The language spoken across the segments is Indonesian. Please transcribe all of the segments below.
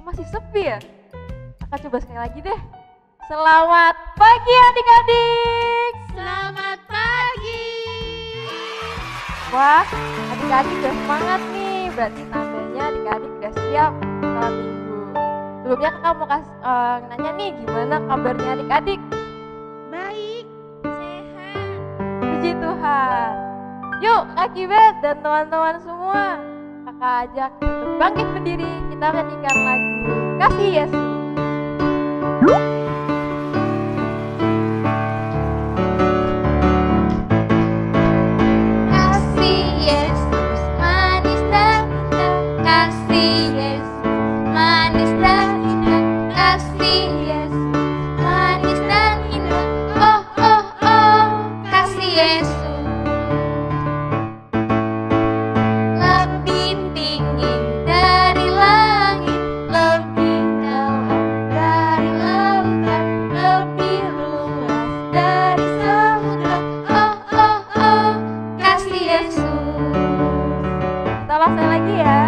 masih sepi ya? Kakak coba sekali lagi deh. Selamat pagi adik-adik. Selamat pagi. Wah, adik-adik udah semangat nih. Berarti tandanya adik-adik udah siap sekolah minggu. Sebelumnya kakak mau nanya nih, gimana kabarnya adik-adik? Baik, sehat. Puji Tuhan. Yuk Kak Kibet dan teman-teman semua, kakak ajak untuk bangkit berdiri. Kita nyanyikan lagu Kasih Yesus. Kasih Yesus manis dan indah. Kasih Yesus manis dan indah. Kasih Yesus manis dan indah. Oh oh oh, kasih Yesus. Lebih tinggi dari langit, lebih dalam dari lautan, lebih luas dari samudra. Oh oh oh, kasih Yesus. Kita langsung lagi ya.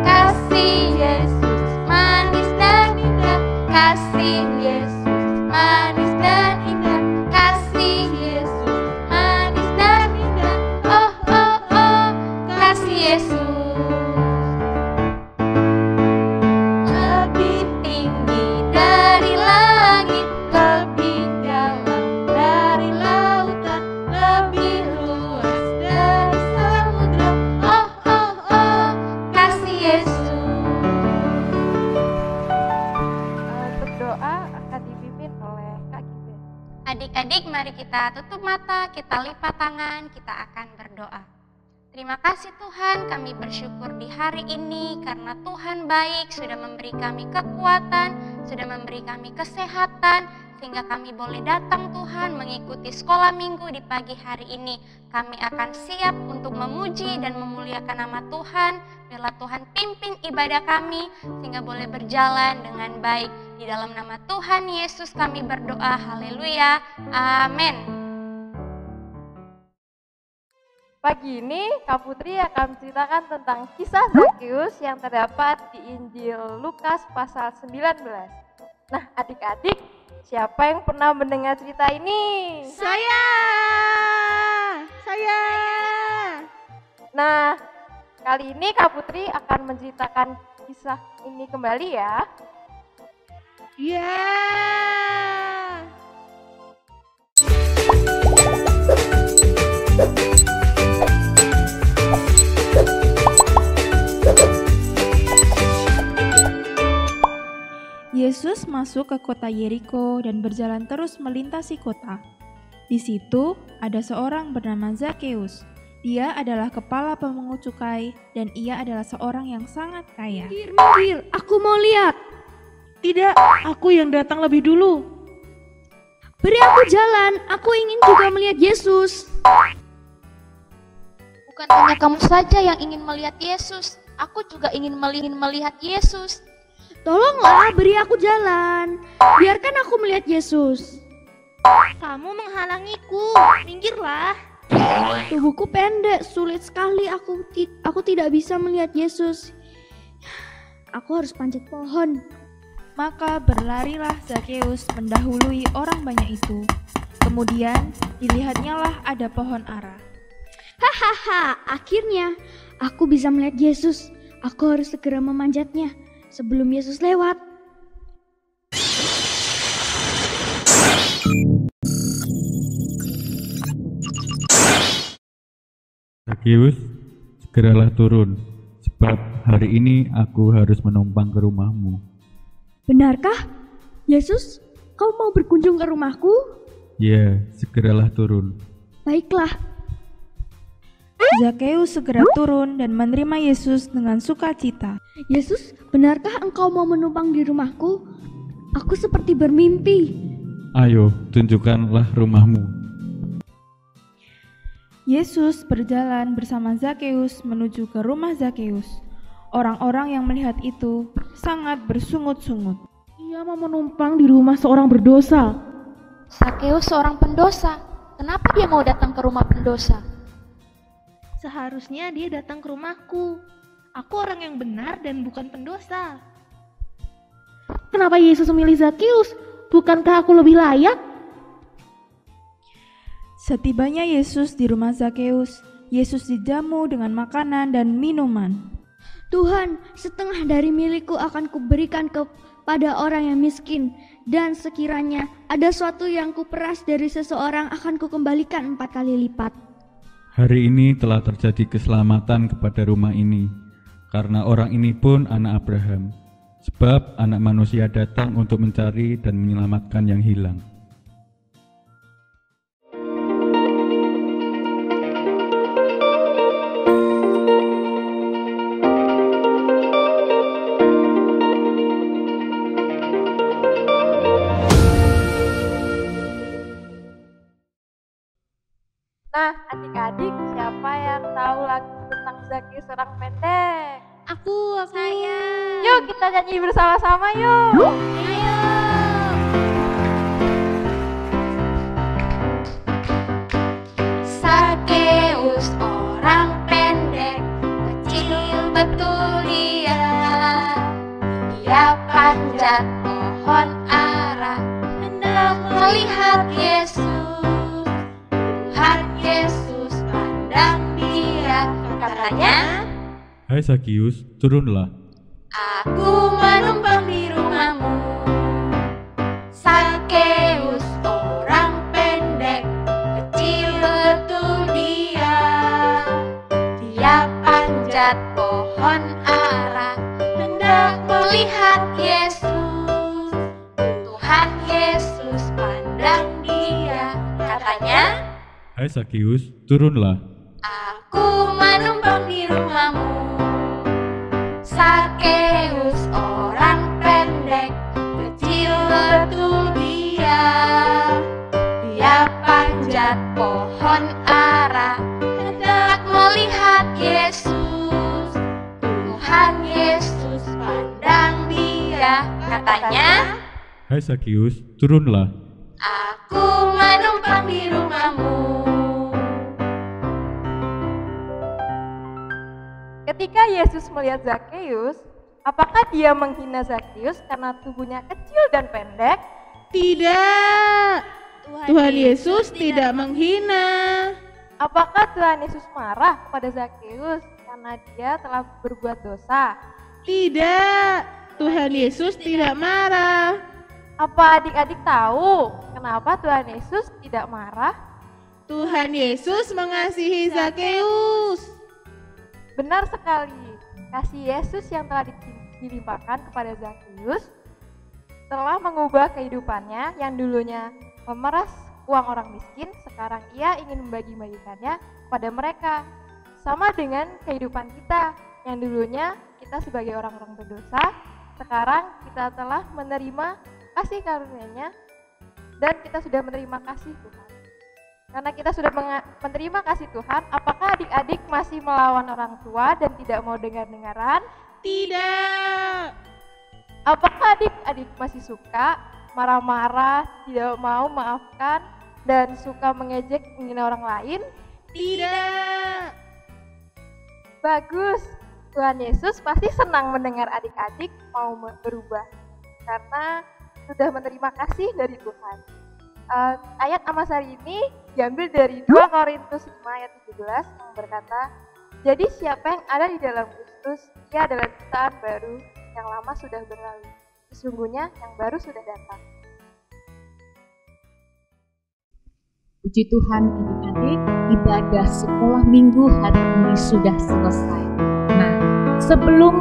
Kasih Yesus manis dan indah. Kasih Yesus manis dan indah. Kasih Yesus manis dan indah. Oh oh oh, kasih Yesus. Lebih tinggi dari langit, lebih dalam dari lautan, lebih luas dari samudra. Oh oh oh, kasih Yesus. Untuk doa akan dipimpin oleh Kak Kibet. Adik-adik, mari kita tutup mata, kita lipat tangan, kita akan berdoa. Terima kasih Tuhan, kami bersyukur di hari ini karena Tuhan baik, sudah memberi kami kekuatan, sudah memberi kami kesehatan, sehingga kami boleh datang Tuhan mengikuti sekolah minggu di pagi hari ini. Kami akan siap untuk memuji dan memuliakan nama Tuhan. Biarlah Tuhan pimpin ibadah kami sehingga boleh berjalan dengan baik. Di dalam nama Tuhan Yesus kami berdoa, haleluya, amin. Pagi ini Kak Putri akan menceritakan tentang kisah Zakeus yang terdapat di Injil Lukas pasal 19. Nah adik-adik, siapa yang pernah mendengar cerita ini? Saya. Nah, kali ini Kak Putri akan menceritakan kisah ini kembali ya. Yesus masuk ke kota Yeriko dan berjalan terus melintasi kota. Di situ ada seorang bernama Zakeus. Dia adalah kepala pemungut cukai dan ia adalah seorang yang sangat kaya. Minggir, aku mau lihat. Tidak, aku yang datang lebih dulu. Beri aku jalan, aku ingin juga melihat Yesus. Bukan hanya kamu saja yang ingin melihat Yesus, aku juga ingin melihat Yesus. Tolonglah beri aku jalan, biarkan aku melihat Yesus. Kamu menghalangiku, minggirlah. Tubuhku pendek, sulit sekali aku tidak bisa melihat Yesus. Aku harus panjat pohon. Maka berlarilah Zakeus mendahului orang banyak itu. Kemudian dilihatnyalah ada pohon ara. Hahaha, akhirnya aku bisa melihat Yesus. Aku harus segera memanjatnya sebelum Yesus lewat. Zakeus, segeralah turun, sebab hari ini aku harus menumpang ke rumahmu. Benarkah? Yesus, kau mau berkunjung ke rumahku? Ya, segeralah turun. Baiklah. Zakeus segera turun dan menerima Yesus dengan sukacita. Yesus, benarkah engkau mau menumpang di rumahku? Aku seperti bermimpi. Ayo, tunjukkanlah rumahmu. Yesus berjalan bersama Zakeus menuju ke rumah Zakeus. Orang-orang yang melihat itu sangat bersungut-sungut. Ia mau menumpang di rumah seorang berdosa. Zakeus seorang pendosa, kenapa dia mau datang ke rumah pendosa? Seharusnya dia datang ke rumahku. Aku orang yang benar dan bukan pendosa. Kenapa Yesus memilih Zakeus? Bukankah aku lebih layak? Setibanya Yesus di rumah Zakeus, Yesus dijamu dengan makanan dan minuman. Tuhan, setengah dari milikku akan kuberikan kepada orang yang miskin, dan sekiranya ada sesuatu yang kuperas dari seseorang akan kukembalikan 4 kali lipat. Hari ini telah terjadi keselamatan kepada rumah ini, karena orang ini pun anak Abraham. Sebab anak manusia datang untuk mencari dan menyelamatkan yang hilang. Nah, adik-adik, siapa yang tahu lagu tentang Zakeus orang pendek? Aku. Saya. Yuk kita nyanyi bersama-sama yuk. Ayo. Zakeus orang pendek, kecil betul dia. Dia panjat pohon ara, hendak melihat Yesus. Tuhan Yesus pandang dia, katanya, Hai Zakeus, turunlah. aku menumpang di rumahmu. Zakeus orang pendek, kecil betul dia. Dia panjat pohon ara, hendak melihat Yesus. Tuhan Yesus pandang dia, katanya, Hai Zakeus, turunlah. aku menumpang di rumahmu. Zakeus orang pendek, kecil betul dia. Dia panjat pohon ara, hendak melihat Yesus. Tuhan Yesus pandang dia, katanya, Hai Zakeus, turunlah. aku menumpang di rumahmu. Ketika Yesus melihat Zakeus, apakah dia menghina Zakeus karena tubuhnya kecil dan pendek? Tidak. Tuhan Yesus tidak menghina. Apakah Tuhan Yesus marah kepada Zakeus karena dia telah berbuat dosa? Tidak. Tuhan Yesus tidak marah. Apa adik-adik tahu kenapa Tuhan Yesus tidak marah? Tuhan Yesus mengasihi Zakeus. Benar sekali, kasih Yesus yang telah dilimpahkan kepada Zakeus telah mengubah kehidupannya yang dulunya memeras uang orang miskin, sekarang ia ingin membagi-bagikannya kepada mereka. Sama dengan kehidupan kita, yang dulunya kita sebagai orang-orang berdosa, sekarang kita telah menerima kasih karunia-Nya dan kita sudah menerima kasih Tuhan. Karena kita sudah menerima kasih Tuhan, apakah adik-adik masih melawan orang tua dan tidak mau dengar-dengaran? Tidak. Apakah adik-adik masih suka marah-marah, tidak mau maafkan, dan suka mengejek menghina orang lain? Tidak. Bagus, Tuhan Yesus pasti senang mendengar adik-adik mau berubah karena sudah menerima kasih dari Tuhan. Ayat Amasari ini diambil dari 2 Korintus 5 ayat 17 yang berkata, jadi siapa yang ada di dalam Kristus, ia adalah ciptaan baru, yang lama sudah berlalu, sesungguhnya yang baru sudah datang. Puji Tuhan adik-adik, ibadah sekolah minggu hari ini sudah selesai. Nah, sebelum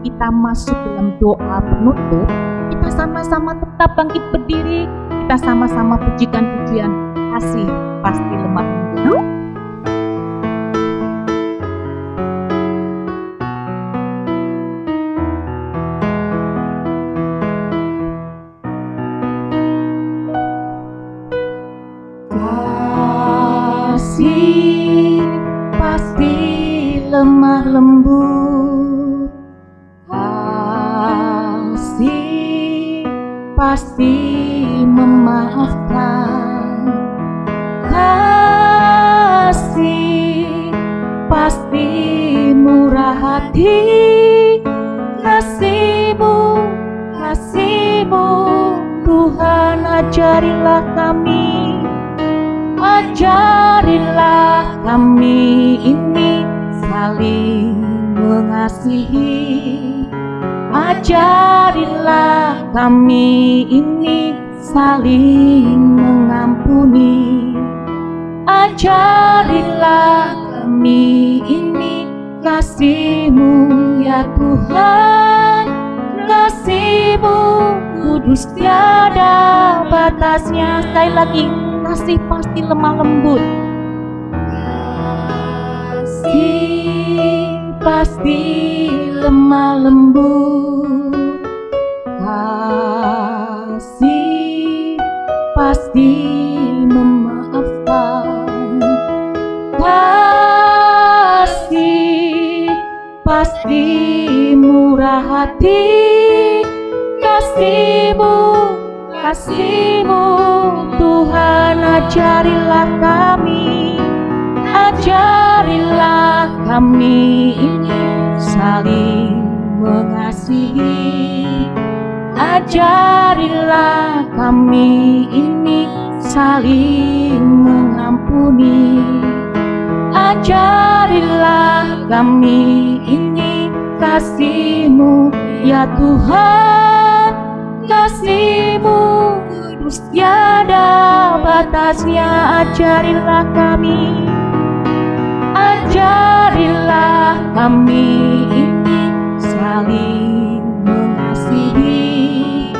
kita masuk dalam doa penutup, kita sama-sama tetap bangkit berdiri, kita sama-sama pujikan pujian kasih pasti lemah lembut. Kasih pasti lemah lembut, kasih pasti memaafkan, kasih pasti murah hati, kasih-Mu, kasih ajarilah kami. Ajarilah kami ini saling mengasihi. Ajarilah kami ini saling mengampuni. Ajarilah kami ini kasih-Mu ya Tuhan. Kasih-Mu kudus tiada batasnya. Sekali lagi, kasih pasti lemah lembut. Kasih pasti lemah lembut. Kasih pasti memaafkan. Kasih pasti murah hati. Kasih-Mu, kasih-Mu Tuhan, ajarilah kami. Ajarilah kami ini saling mengasihi. Ajarilah kami ini saling mengampuni. Ajarilah kami ini kasih-Mu ya Tuhan. Kasih-Mu kudus tiada batasnya. Ajarilah kami. Ajarilah kami ini saling mengasihi.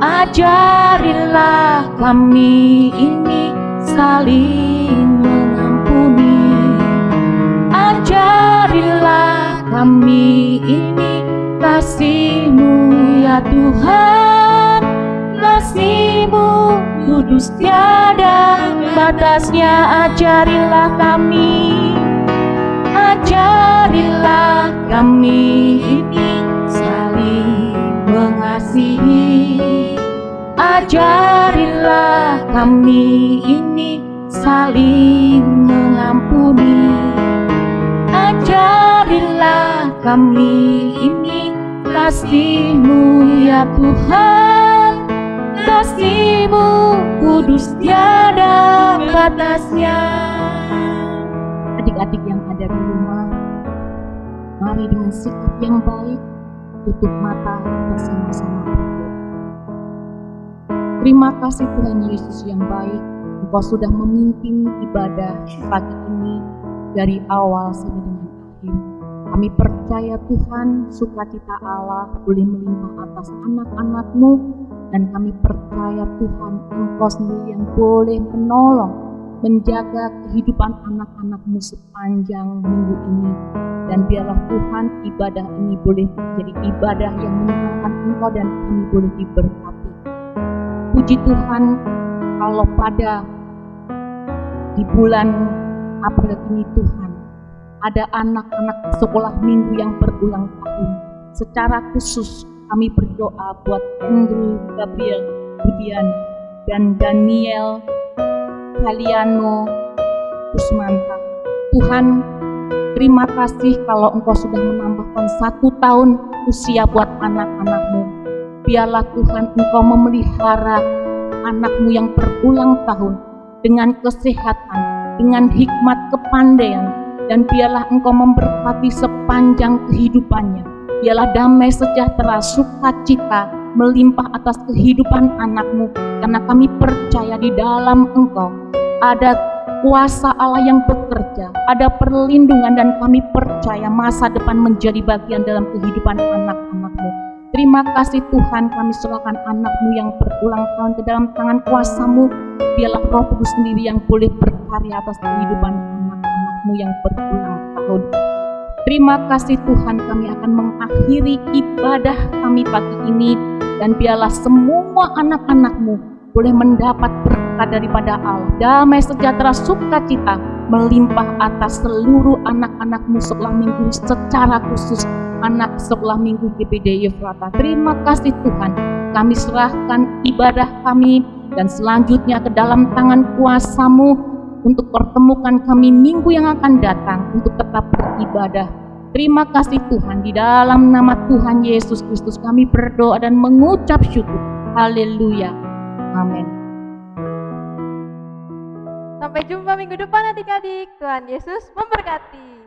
Ajarilah kami ini saling mengampuni. Ajarilah kami ini kasih-Mu ya Tuhan. Kasih-Mu kudus tiada batasnya. Ajarilah kami. Ajarilah kami ini saling mengasihi. Ajarilah kami ini saling mengampuni. Ajarilah kami ini kasih-Mu ya Tuhan. Kasih-Mu kudus tiada batasnya. Adik-adik yang ada di rumah, mari dengan sikap yang baik tutup mata bersama-sama berdoa. Terima kasih Tuhan Yesus yang baik, Engkau sudah memimpin ibadah pagi ini dari awal sampai dengan akhir. Kami percaya Tuhan, sukacita Allah boleh melimpah atas anak-anak-Mu, dan kami percaya Tuhan, Engkau sendiri yang boleh menolong, menjaga kehidupan anak-anak-Mu sepanjang minggu ini. Dan biarlah Tuhan, ibadah ini boleh menjadi ibadah yang menyenangkan Engkau dan kami boleh diberkati. Puji Tuhan, kalau pada di bulan April ini Tuhan, ada anak-anak sekolah minggu yang berulang tahun. Secara khusus kami berdoa buat Andrew, Gabriel, Budian, dan Daniel, Kaliano, Kusmanta. Tuhan, terima kasih kalau Engkau sudah menambahkan 1 tahun usia buat anak-anak-Mu. Biarlah Tuhan Engkau memelihara anak-Mu yang berulang tahun dengan kesehatan, dengan hikmat kepandaian, dan biarlah Engkau memberkati sepanjang kehidupannya. Biarlah damai sejahtera, sukacita melimpah atas kehidupan anak-Mu, karena kami percaya di dalam Engkau ada kuasa Allah yang bekerja, ada perlindungan, dan kami percaya masa depan menjadi bagian dalam kehidupan anak-anak-Mu. Terima kasih Tuhan, kami serahkan anak-Mu yang berulang tahun ke dalam tangan kuasa-Mu. Biarlah Roh Kudus sendiri yang boleh berkarya atas kehidupan anak-anak-Mu yang berulang tahun. Terima kasih Tuhan, kami akan mengakhiri ibadah kami pagi ini, dan biarlah semua anak-anak-Mu boleh mendapat berkat daripada Allah. Damai sejahtera sukacita melimpah atas seluruh anak-anak-Mu sekolah minggu, secara khusus anak sekolah minggu GPD Efrata. Terima kasih Tuhan, kami serahkan ibadah kami dan selanjutnya ke dalam tangan kuasa-Mu untuk pertemukan kami minggu yang akan datang untuk tetap beribadah. Terima kasih Tuhan, di dalam nama Tuhan Yesus Kristus kami berdoa dan mengucap syukur. Haleluya. Amin. Sampai jumpa minggu depan adik-adik. Tuhan Yesus memberkati.